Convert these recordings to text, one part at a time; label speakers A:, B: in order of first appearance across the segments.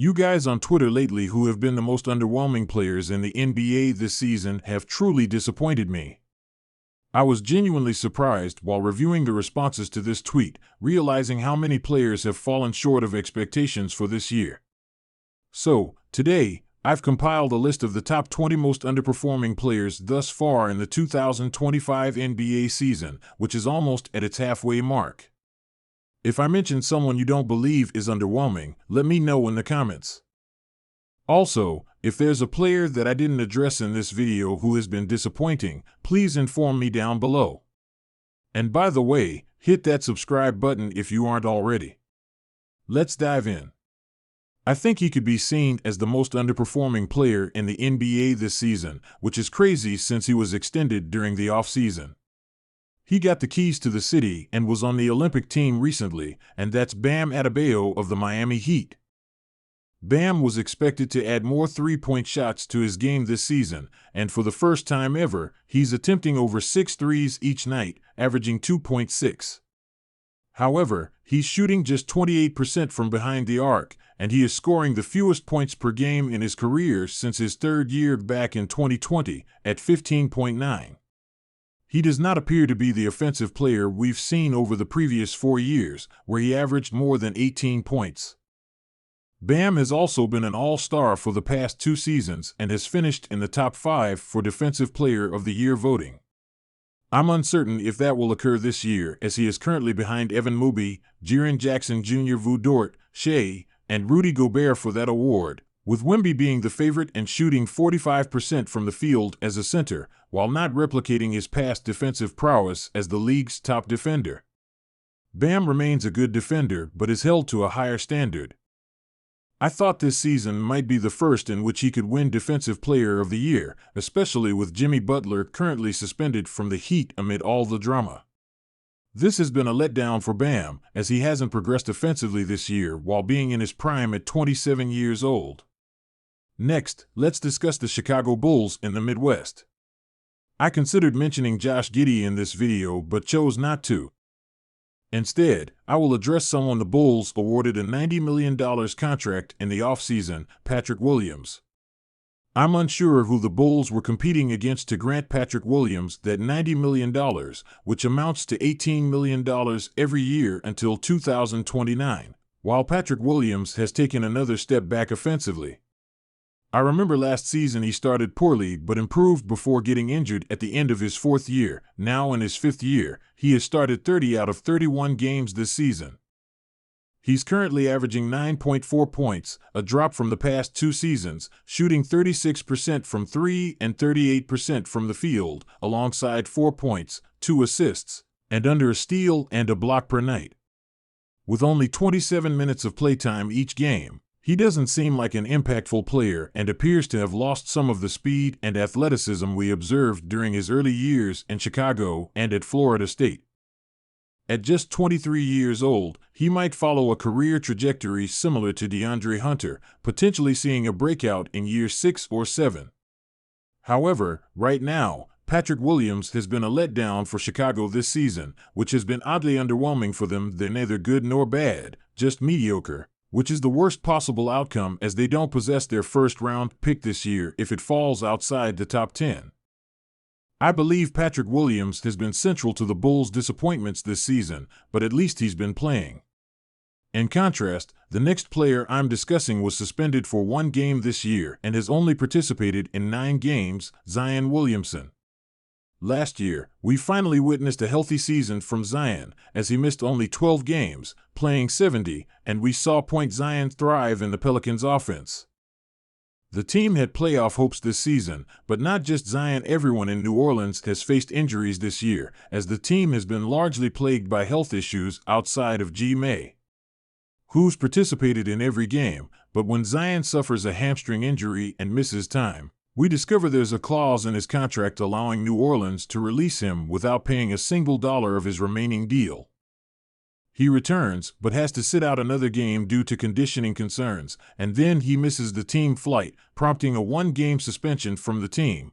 A: You guys on Twitter lately who have been the most underwhelming players in the NBA this season have truly disappointed me. I was genuinely surprised while reviewing the responses to this tweet, realizing how many players have fallen short of expectations for this year. So, today, I've compiled a list of the top 20 most underperforming players thus far in the 2025 NBA season, which is almost at its halfway mark. If I mention someone you don't believe is underwhelming, let me know in the comments. Also, if there's a player that I didn't address in this video who has been disappointing, please inform me down below. And by the way, hit that subscribe button if you aren't already. Let's dive in. I think he could be seen as the most underperforming player in the NBA this season, which is crazy since he was extended during the offseason. He got the keys to the city and was on the Olympic team recently, and that's Bam Adebayo of the Miami Heat. Bam was expected to add more three-point shots to his game this season, and for the first time ever, he's attempting over 6 threes each night, averaging 2.6. However, he's shooting just 28% from behind the arc, and he is scoring the fewest points per game in his career since his third year back in 2020, at 15.9. He does not appear to be the offensive player we've seen over the previous 4 years, where he averaged more than 18 points. Bam has also been an all-star for the past 2 seasons and has finished in the top 5 for Defensive Player of the Year voting. I'm uncertain if that will occur this year, as he is currently behind Evan Mobley, Jaren Jackson Jr., Vu Dort, Shea, and Rudy Gobert for that award, with Wemby being the favorite and shooting 45% from the field as a center, while not replicating his past defensive prowess as the league's top defender. Bam remains a good defender but is held to a higher standard. I thought this season might be the first in which he could win Defensive Player of the Year, especially with Jimmy Butler currently suspended from the Heat amid all the drama. This has been a letdown for Bam, as he hasn't progressed offensively this year while being in his prime at 27 years old. Next, let's discuss the Chicago Bulls in the Midwest. I considered mentioning Josh Giddey in this video but chose not to. Instead, I will address someone the Bulls awarded a $90 million contract in the offseason, Patrick Williams. I'm unsure who the Bulls were competing against to grant Patrick Williams that $90 million, which amounts to $18 million every year until 2029, while Patrick Williams has taken another step back offensively. I remember last season he started poorly but improved before getting injured at the end of his 4th year. Now in his 5th year, he has started 30 out of 31 games this season. He's currently averaging 9.4 points, a drop from the past 2 seasons, shooting 36% from 3 and 38% from the field, alongside 4 points, 2 assists, and under a steal and a block per night. With only 27 minutes of playtime each game, he doesn't seem like an impactful player and appears to have lost some of the speed and athleticism we observed during his early years in Chicago and at Florida State. At just 23 years old, he might follow a career trajectory similar to DeAndre Hunter, potentially seeing a breakout in year 6 or 7. However, right now, Patrick Williams has been a letdown for Chicago this season, which has been oddly underwhelming for them. They're neither good nor bad, just mediocre, which is the worst possible outcome as they don't possess their first-round pick this year if it falls outside the top 10. I believe Patrick Williams has been central to the Bulls' disappointments this season, but at least he's been playing. In contrast, the next player I'm discussing was suspended for 1 game this year and has only participated in 9 games, Zion Williamson. Last year, we finally witnessed a healthy season from Zion, as he missed only 12 games, playing 70, and we saw Point Zion thrive in the Pelicans' offense. The team had playoff hopes this season, but not just Zion. Everyone in New Orleans has faced injuries this year, as the team has been largely plagued by health issues outside of G-May, who's participated in every game, but when Zion suffers a hamstring injury and misses time, we discover there's a clause in his contract allowing New Orleans to release him without paying a single dollar of his remaining deal. He returns, but has to sit out another game due to conditioning concerns, and then he misses the team flight, prompting a 1-game suspension from the team.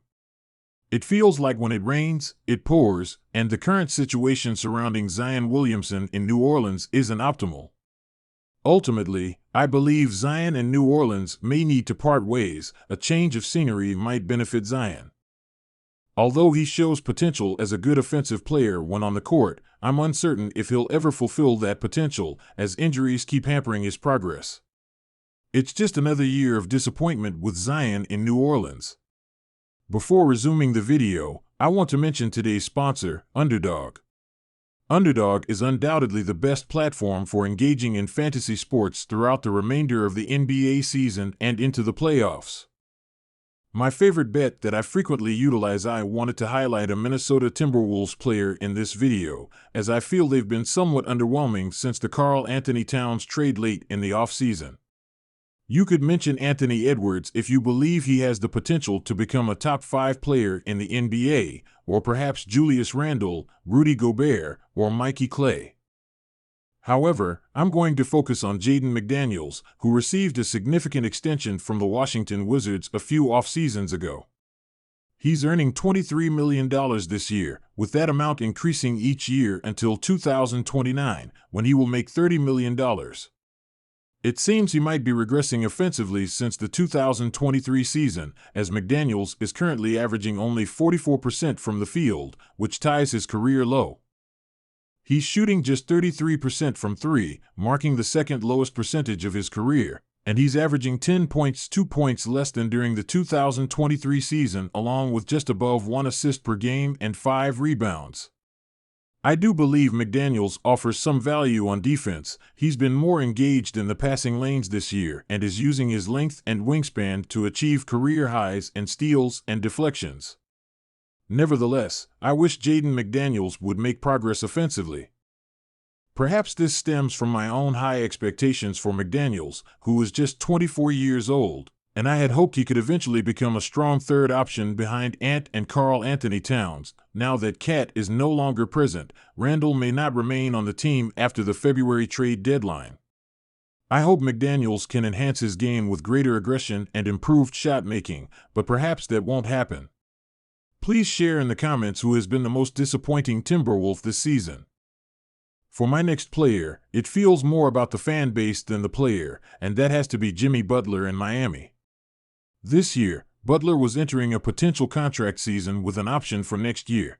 A: It feels like when it rains, it pours, and the current situation surrounding Zion Williamson in New Orleans isn't optimal. Ultimately, I believe Zion and New Orleans may need to part ways. A change of scenery might benefit Zion. Although he shows potential as a good offensive player when on the court, I'm uncertain if he'll ever fulfill that potential, as injuries keep hampering his progress. It's just another year of disappointment with Zion in New Orleans. Before resuming the video, I want to mention today's sponsor, Underdog. Underdog is undoubtedly the best platform for engaging in fantasy sports throughout the remainder of the NBA season and into the playoffs. My favorite bet that I frequently utilize. I wanted to highlight a Minnesota Timberwolves player in this video, as I feel they've been somewhat underwhelming since the Carl Anthony Towns trade late in the offseason. You could mention Anthony Edwards if you believe he has the potential to become a top 5 player in the NBA, or perhaps Julius Randle, Rudy Gobert, or Mikey Clay. However, I'm going to focus on Jaden McDaniels, who received a significant extension from the Washington Wizards a few off-seasons ago. He's earning $23 million this year, with that amount increasing each year until 2029, when he will make $30 million. It seems he might be regressing offensively since the 2023 season, as McDaniels is currently averaging only 44% from the field, which ties his career low. He's shooting just 33% from 3, marking the second lowest percentage of his career, and he's averaging 10 points, 2 points less than during the 2023 season, along with just above 1 assist per game and 5 rebounds. I do believe McDaniels offers some value on defense. He's been more engaged in the passing lanes this year and is using his length and wingspan to achieve career highs in steals and deflections. Nevertheless, I wish Jaden McDaniels would make progress offensively. Perhaps this stems from my own high expectations for McDaniels, who is just 24 years old, and I had hoped he could eventually become a strong third option behind Ant and Carl Anthony Towns. Now that Cat is no longer present, Randle may not remain on the team after the February trade deadline. I hope McDaniels can enhance his game with greater aggression and improved shot making, but perhaps that won't happen. Please share in the comments who has been the most disappointing Timberwolf this season. For my next player, it feels more about the fan base than the player, and that has to be Jimmy Butler in Miami. This year, Butler was entering a potential contract season with an option for next year.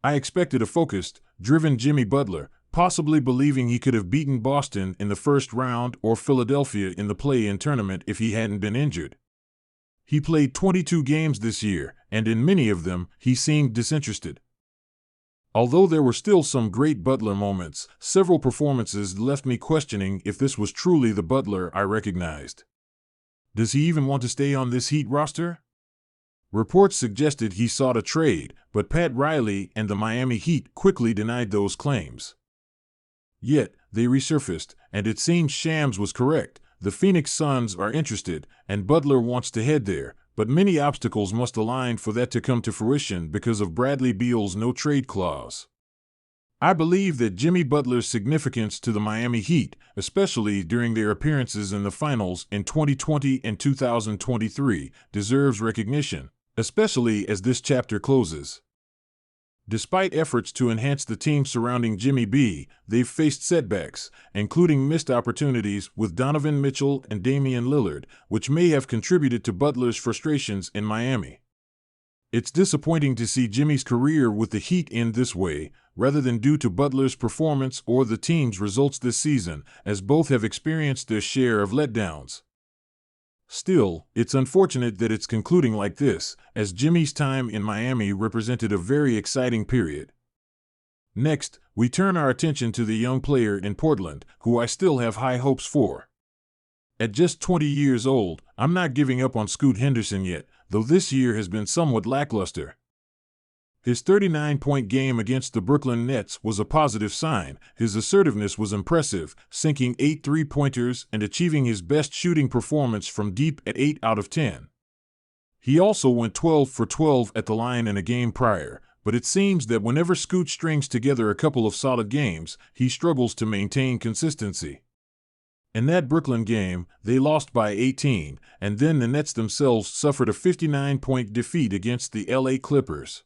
A: I expected a focused, driven Jimmy Butler, possibly believing he could have beaten Boston in the first round or Philadelphia in the play-in tournament if he hadn't been injured. He played 22 games this year, and in many of them, he seemed disinterested. Although there were still some great Butler moments, several performances left me questioning if this was truly the Butler I recognized. Does he even want to stay on this Heat roster? Reports suggested he sought a trade, but Pat Riley and the Miami Heat quickly denied those claims. Yet, they resurfaced, and it seems Shams was correct. The Phoenix Suns are interested, and Butler wants to head there, but many obstacles must align for that to come to fruition because of Bradley Beal's no-trade clause. I believe that Jimmy Butler's significance to the Miami Heat, especially during their appearances in the finals in 2020 and 2023, deserves recognition, especially as this chapter closes. Despite efforts to enhance the team surrounding Jimmy B, they've faced setbacks, including missed opportunities with Donovan Mitchell and Damian Lillard, which may have contributed to Butler's frustrations in Miami. It's disappointing to see Jimmy's career with the Heat end this way, rather than due to Butler's performance or the team's results this season, as both have experienced their share of letdowns. Still, it's unfortunate that it's concluding like this, as Jimmy's time in Miami represented a very exciting period. Next, we turn our attention to the young player in Portland, who I still have high hopes for. At just 20 years old, I'm not giving up on Scoot Henderson yet, though this year has been somewhat lackluster. His 39-point game against the Brooklyn Nets was a positive sign. His assertiveness was impressive, sinking 8 three-pointers and achieving his best shooting performance from deep at 8 out of 10. He also went 12 for 12 at the line in a game prior, but it seems that whenever Scoot strings together a couple of solid games, he struggles to maintain consistency. In that Brooklyn game, they lost by 18, and then the Nets themselves suffered a 59-point defeat against the LA Clippers.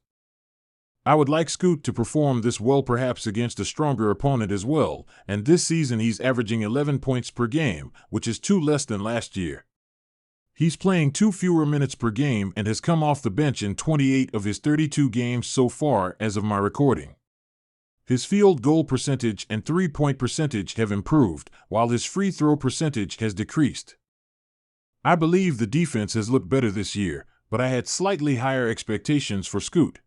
A: I would like Scoot to perform this well, perhaps against a stronger opponent as well, and this season he's averaging 11 points per game, which is 2 less than last year. He's playing 2 fewer minutes per game and has come off the bench in 28 of his 32 games so far as of my recording. His field goal percentage and three-point percentage have improved, while his free throw percentage has decreased. I believe the defense has looked better this year, but I had slightly higher expectations for Scoot.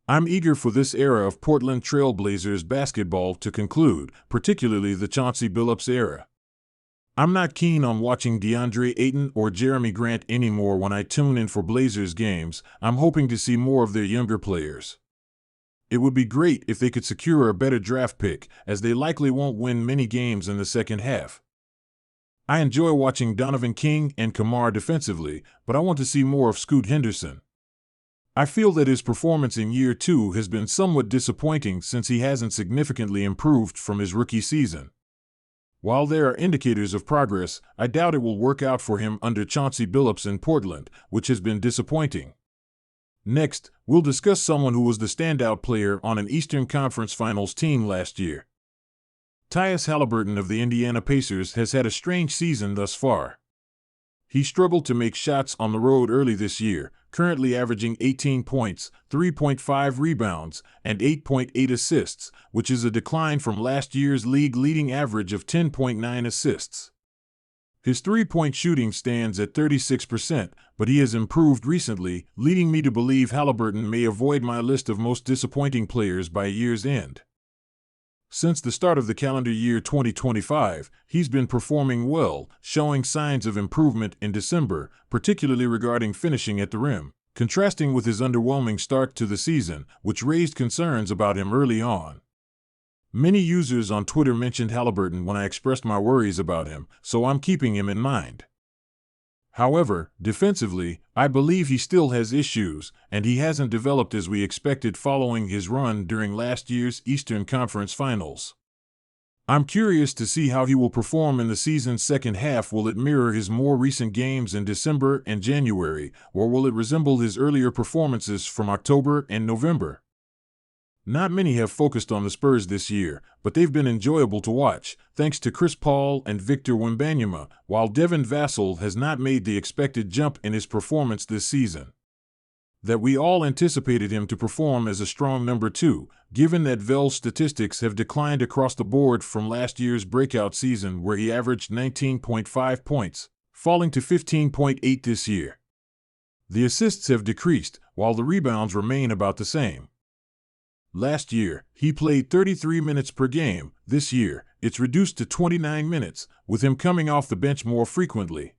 A: I'm eager for this era of Portland Trail Blazers basketball to conclude, particularly the Chauncey Billups era. I'm not keen on watching DeAndre Ayton or Jeremy Grant anymore when I tune in for Blazers games. I'm hoping to see more of their younger players. It would be great if they could secure a better draft pick, as they likely won't win many games in the second half. I enjoy watching Donovan King and Kamar defensively, but I want to see more of Scoot Henderson. I feel that his performance in year 2 has been somewhat disappointing since he hasn't significantly improved from his rookie season. While there are indicators of progress, I doubt it will work out for him under Chauncey Billups in Portland, which has been disappointing. Next, we'll discuss someone who was the standout player on an Eastern Conference Finals team last year. Tyrese Haliburton of the Indiana Pacers has had a strange season thus far. He struggled to make shots on the road early this year, currently averaging 18 points, 3.5 rebounds, and 8.8 assists, which is a decline from last year's league-leading average of 10.9 assists. His three-point shooting stands at 36%, but he has improved recently, leading me to believe Haliburton may avoid my list of most disappointing players by year's end. Since the start of the calendar year 2025, he's been performing well, showing signs of improvement in December, particularly regarding finishing at the rim, contrasting with his underwhelming start to the season, which raised concerns about him early on. Many users on Twitter mentioned Haliburton when I expressed my worries about him, so I'm keeping him in mind. However, defensively, I believe he still has issues, and he hasn't developed as we expected following his run during last year's Eastern Conference Finals. I'm curious to see how he will perform in the season's second half. Will it mirror his more recent games in December and January, or will it resemble his earlier performances from October and November? Not many have focused on the Spurs this year, but they've been enjoyable to watch, thanks to Chris Paul and Victor Wembanyama, while Devin Vassell has not made the expected jump in his performance this season. That we all anticipated him to perform as a strong number 2, given that Vell's statistics have declined across the board from last year's breakout season where he averaged 19.5 points, falling to 15.8 this year. The assists have decreased, while the rebounds remain about the same. Last year, he played 33 minutes per game. This year, it's reduced to 29 minutes, with him coming off the bench more frequently.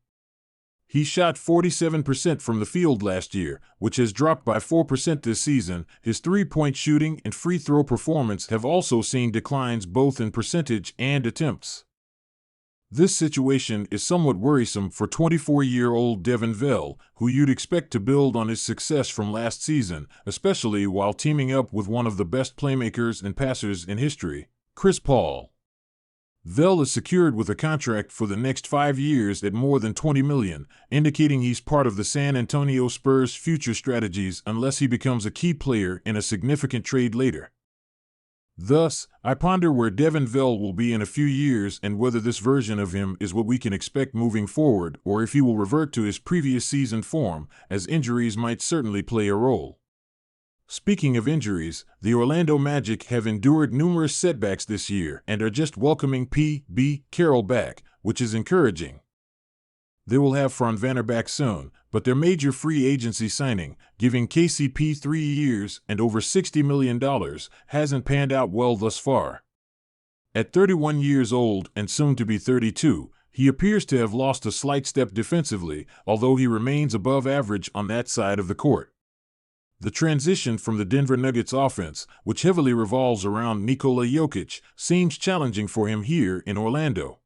A: He shot 47% from the field last year, which has dropped by 4% this season. His three-point shooting and free throw performance have also seen declines both in percentage and attempts. This situation is somewhat worrisome for 24-year-old Devin Vassell, who you'd expect to build on his success from last season, especially while teaming up with one of the best playmakers and passers in history, Chris Paul. Vassell is secured with a contract for the next 5 years at more than $20 million, indicating he's part of the San Antonio Spurs' future strategies unless he becomes a key player in a significant trade later. Thus, I ponder where Devin Vassell will be in a few years and whether this version of him is what we can expect moving forward or if he will revert to his previous season form, as injuries might certainly play a role. Speaking of injuries, the Orlando Magic have endured numerous setbacks this year and are just welcoming P.B. Carroll back, which is encouraging. They will have Franz back soon, but their major free agency signing, giving KCP 3 years and over $60 million, hasn't panned out well thus far. At 31 years old and soon to be 32, he appears to have lost a slight step defensively, although he remains above average on that side of the court. The transition from the Denver Nuggets offense, which heavily revolves around Nikola Jokic, seems challenging for him here in Orlando.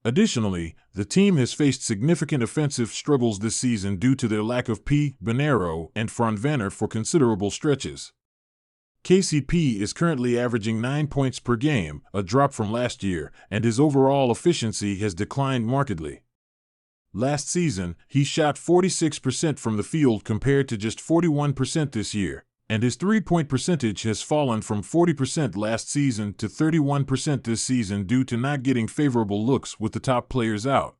A: Additionally, the team has faced significant offensive struggles this season due to their lack of P. Banchero and Franz for considerable stretches. KCP is currently averaging 9 points per game, a drop from last year, and his overall efficiency has declined markedly. Last season, he shot 46% from the field compared to just 41% this year. and his three-point percentage has fallen from 40% last season to 31% this season due to not getting favorable looks with the top players out.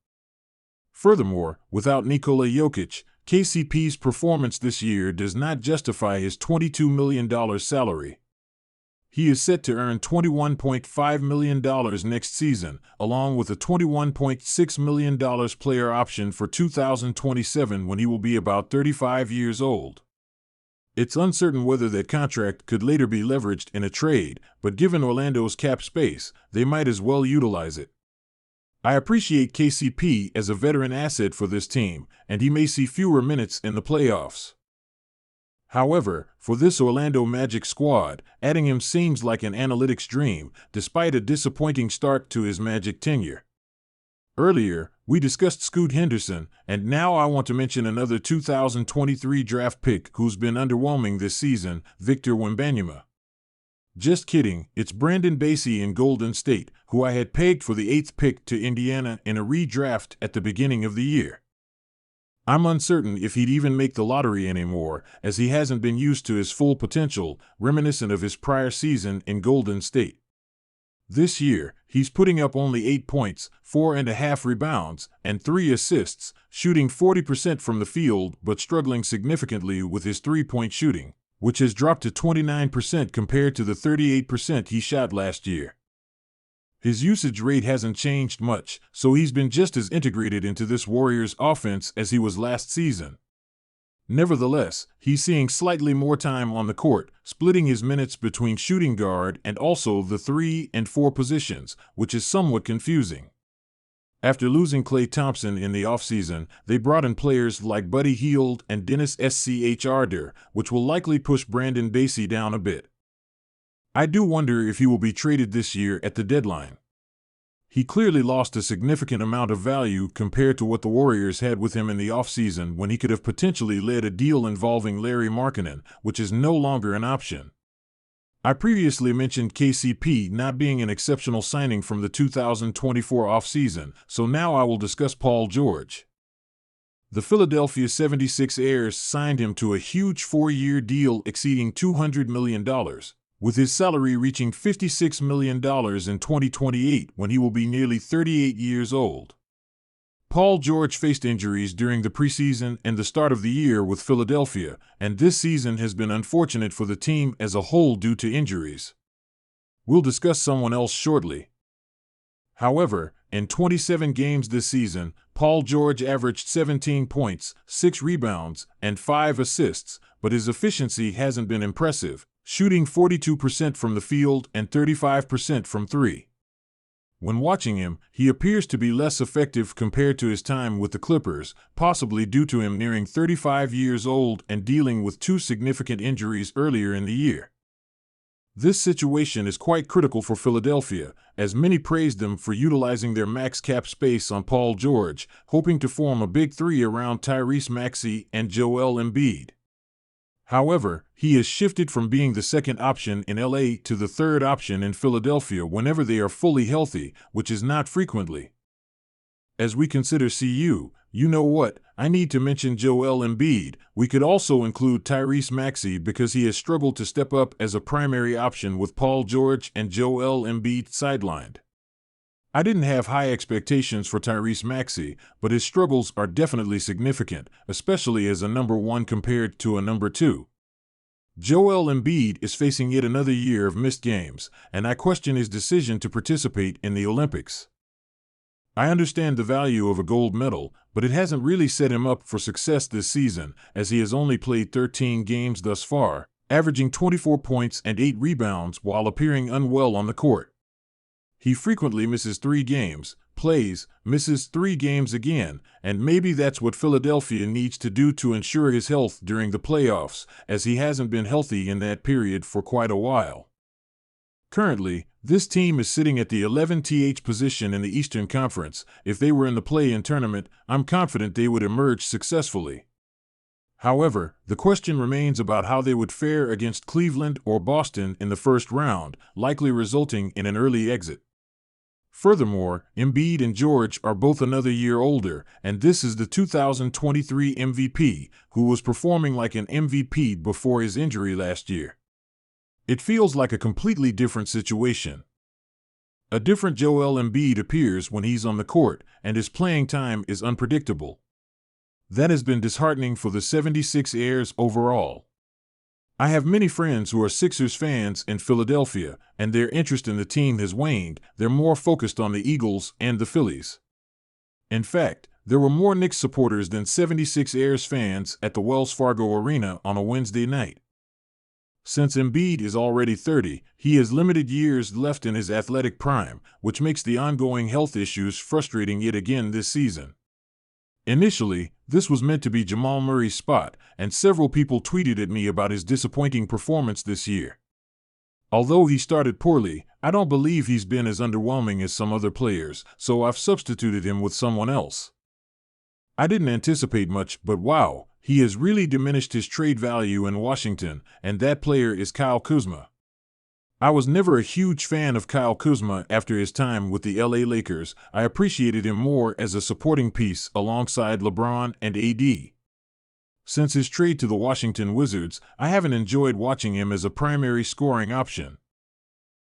A: Furthermore, without Nikola Jokic, KCP's performance this year does not justify his $22 million salary. He is set to earn $21.5 million next season, along with a $21.6 million player option for 2027 when he will be about 35 years old. It's uncertain whether that contract could later be leveraged in a trade, but given Orlando's cap space, they might as well utilize it. I appreciate KCP as a veteran asset for this team, and he may see fewer minutes in the playoffs. However, for this Orlando Magic squad, adding him seems like an analytics dream, despite a disappointing start to his Magic tenure. Earlier, we discussed Scoot Henderson, and now I want to mention another 2023 draft pick who's been underwhelming this season, Victor Wembanyama. Just kidding, it's Brandon Basie in Golden State, who I had pegged for the 8th pick to Indiana in a redraft at the beginning of the year. I'm uncertain if he'd even make the lottery anymore, as he hasn't been used to his full potential, reminiscent of his prior season in Golden State. This year, he's putting up only 8 points, 4.5 rebounds, and 3 assists, shooting 40% from the field but struggling significantly with his three-point shooting, which has dropped to 29% compared to the 38% he shot last year. His usage rate hasn't changed much, so he's been just as integrated into this Warriors offense as he was last season. Nevertheless, he's seeing slightly more time on the court, splitting his minutes between shooting guard and also the 3 and 4 positions, which is somewhat confusing. After losing Klay Thompson in the offseason, they brought in players like Buddy Hield and Dennis Schroeder, which will likely push Brandon Basie down a bit. I do wonder if he will be traded this year at the deadline. He clearly lost a significant amount of value compared to what the Warriors had with him in the offseason when he could have potentially led a deal involving Larry Markkanen, which is no longer an option. I previously mentioned KCP not being an exceptional signing from the 2024 offseason, so now I will discuss Paul George. The Philadelphia 76ers signed him to a huge 4-year deal exceeding $200 million. With his salary reaching $56 million in 2028 when he will be nearly 38 years old. Paul George faced injuries during the preseason and the start of the year with Philadelphia, and this season has been unfortunate for the team as a whole due to injuries. We'll discuss someone else shortly. However, in 27 games this season, Paul George averaged 17 points, 6 rebounds, and 5 assists, but his efficiency hasn't been impressive, shooting 42% from the field and 35% from 3. When watching him, he appears to be less effective compared to his time with the Clippers, possibly due to him nearing 35 years old and dealing with 2 significant injuries earlier in the year. This situation is quite critical for Philadelphia, as many praised them for utilizing their max cap space on Paul George, hoping to form a big 3 around Tyrese Maxey and Joel Embiid. However, he has shifted from being the second option in LA to the third option in Philadelphia whenever they are fully healthy, which is not frequently. As we consider CU, you know what, I need to mention Joel Embiid. We could also include Tyrese Maxey because he has struggled to step up as a primary option with Paul George and Joel Embiid sidelined. I didn't have high expectations for Tyrese Maxey, but his struggles are definitely significant, especially as a number 1 compared to a number 2. Joel Embiid is facing yet another year of missed games, and I question his decision to participate in the Olympics. I understand the value of a gold medal, but it hasn't really set him up for success this season, as he has only played 13 games thus far, averaging 24 points and 8 rebounds while appearing unwell on the court. He frequently misses 3 games, plays, misses 3 games again, and maybe that's what Philadelphia needs to do to ensure his health during the playoffs, as he hasn't been healthy in that period for quite a while. Currently, this team is sitting at the 11th position in the Eastern Conference. If they were in the play-in tournament, I'm confident they would emerge successfully. However, the question remains about how they would fare against Cleveland or Boston in the first round, likely resulting in an early exit. Furthermore, Embiid and George are both another year older, and this is the 2023 MVP, who was performing like an MVP before his injury last year. It feels like a completely different situation. A different Joel Embiid appears when he's on the court, and his playing time is unpredictable. That has been disheartening for the 76ers overall. I have many friends who are Sixers fans in Philadelphia, and their interest in the team has waned. They're more focused on the Eagles and the Phillies. In fact, there were more Knicks supporters than 76ers fans at the Wells Fargo Arena on a Wednesday night. Since Embiid is already 30, he has limited years left in his athletic prime, which makes the ongoing health issues frustrating yet again this season. Initially, this was meant to be Jamal Murray's spot, and several people tweeted at me about his disappointing performance this year. Although he started poorly, I don't believe he's been as underwhelming as some other players, so I've substituted him with someone else. I didn't anticipate much, but wow, he has really diminished his trade value in Washington, and that player is Kyle Kuzma. I was never a huge fan of Kyle Kuzma after his time with the LA Lakers. I appreciated him more as a supporting piece alongside LeBron and AD. Since his trade to the Washington Wizards, I haven't enjoyed watching him as a primary scoring option.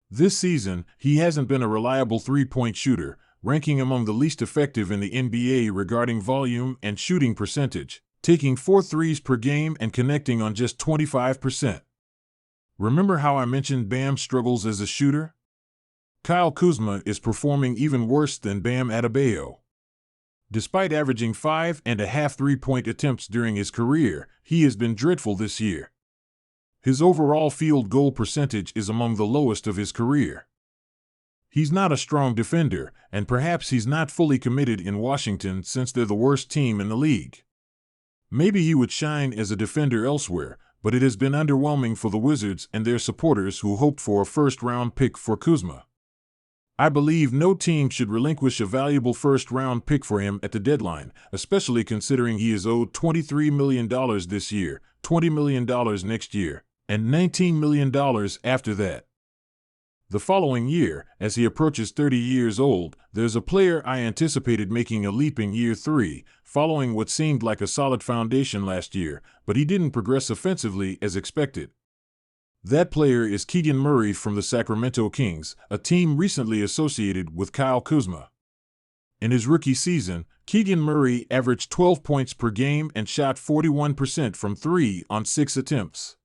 A: This season, he hasn't been a reliable three-point shooter, ranking among the least effective in the NBA regarding volume and shooting percentage, taking 4 threes per game and connecting on just 25%. Remember how I mentioned Bam struggles as a shooter? Kyle Kuzma is performing even worse than Bam Adebayo. Despite averaging 5.5 three-point attempts during his career, he has been dreadful this year. His overall field goal percentage is among the lowest of his career. He's not a strong defender, and perhaps he's not fully committed in Washington since they're the worst team in the league. Maybe he would shine as a defender elsewhere, but it has been underwhelming for the Wizards and their supporters who hoped for a first-round pick for Kuzma. I believe no team should relinquish a valuable first-round pick for him at the deadline, especially considering he is owed $23 million this year, $20 million next year, and $19 million after that. The following year, as he approaches 30 years old, there's a player I anticipated making a leap in year 3, following what seemed like a solid foundation last year, but he didn't progress offensively as expected. That player is Keegan Murray from the Sacramento Kings, a team recently associated with Kyle Kuzma. In his rookie season, Keegan Murray averaged 12 points per game and shot 41% from 3 on 6 attempts.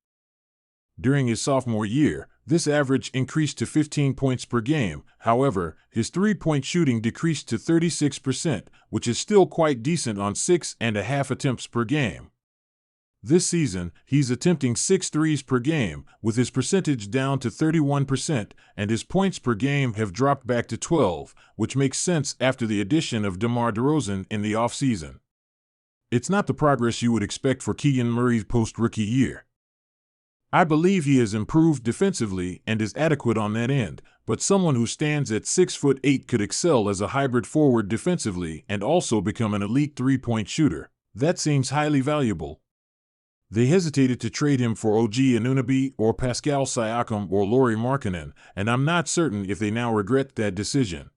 A: During his sophomore year, this average increased to 15 points per game. However, his three-point shooting decreased to 36%, which is still quite decent on 6.5 attempts per game. This season, he's attempting 6 threes per game, with his percentage down to 31%, and his points per game have dropped back to 12, which makes sense after the addition of DeMar DeRozan in the offseason. It's not the progress you would expect for Keegan Murray's post-rookie year. I believe he has improved defensively and is adequate on that end, but someone who stands at 6'8" could excel as a hybrid forward defensively and also become an elite three-point shooter. That seems highly valuable. They hesitated to trade him for OG Anunoby or Pascal Siakam or Lauri Markkanen, and I'm not certain if they now regret that decision.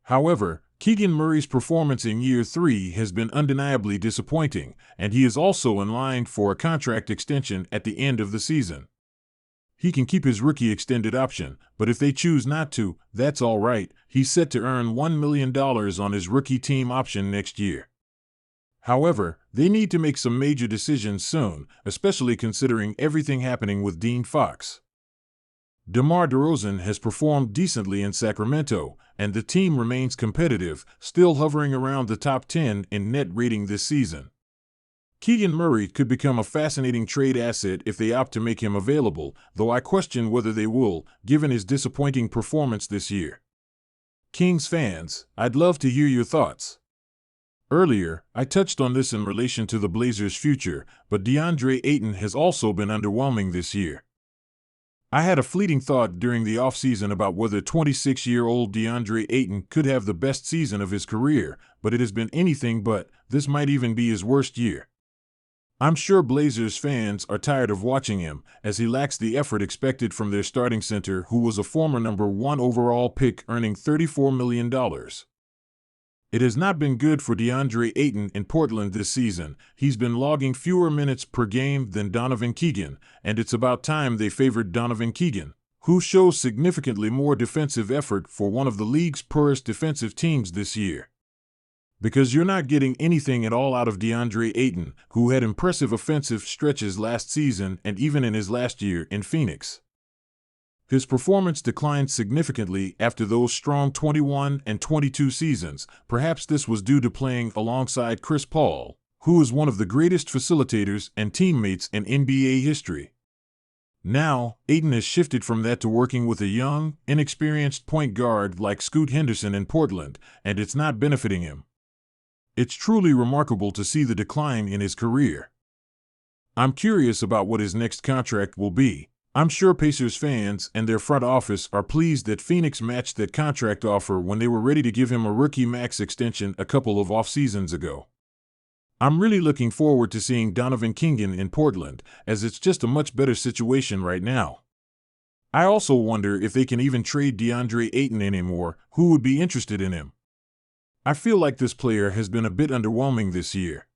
A: However, Keegan Murray's performance in year 3 has been undeniably disappointing, and he is also in line for a contract extension at the end of the season. He can keep his rookie extended option, but if they choose not to, that's all right. He's set to earn $1 million on his rookie team option next year. However, they need to make some major decisions soon, especially considering everything happening with De'Aaron Fox. DeMar DeRozan has performed decently in Sacramento, and the team remains competitive, still hovering around the top 10 in net rating this season. Keegan Murray could become a fascinating trade asset if they opt to make him available, though I question whether they will, given his disappointing performance this year. Kings fans, I'd love to hear your thoughts. Earlier, I touched on this in relation to the Blazers' future, but DeAndre Ayton has also been underwhelming this year. I had a fleeting thought during the offseason about whether 26-year-old DeAndre Ayton could have the best season of his career, but it has been anything but. This might even be his worst year. I'm sure Blazers fans are tired of watching him, as he lacks the effort expected from their starting center, who was a former #1 overall pick earning $34 million. It has not been good for DeAndre Ayton in Portland this season. He's been logging fewer minutes per game than Donovan Keegan, and it's about time they favored Donovan Keegan, who shows significantly more defensive effort for one of the league's poorest defensive teams this year. Because you're not getting anything at all out of DeAndre Ayton, who had impressive offensive stretches last season and even in his last year in Phoenix. His performance declined significantly after those strong 21 and 22 seasons. Perhaps this was due to playing alongside Chris Paul, who is one of the greatest facilitators and teammates in NBA history. Now, Ayton has shifted from that to working with a young, inexperienced point guard like Scoot Henderson in Portland, and it's not benefiting him. It's truly remarkable to see the decline in his career. I'm curious about what his next contract will be. I'm sure Pacers fans and their front office are pleased that Phoenix matched that contract offer when they were ready to give him a rookie max extension a couple of off-seasons ago. I'm really looking forward to seeing Donovan Keegan in Portland, as it's just a much better situation right now. I also wonder if they can even trade DeAndre Ayton anymore. Who would be interested in him? I feel like this player has been a bit underwhelming this year.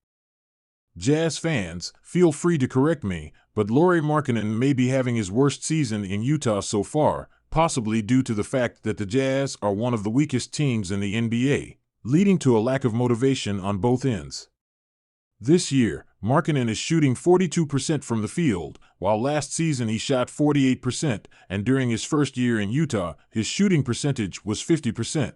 A: Jazz fans, feel free to correct me, but Lauri Markkanen may be having his worst season in Utah so far, possibly due to the fact that the Jazz are one of the weakest teams in the NBA, leading to a lack of motivation on both ends. This year, Markkanen is shooting 42% from the field, while last season he shot 48%, and during his first year in Utah, his shooting percentage was 50%.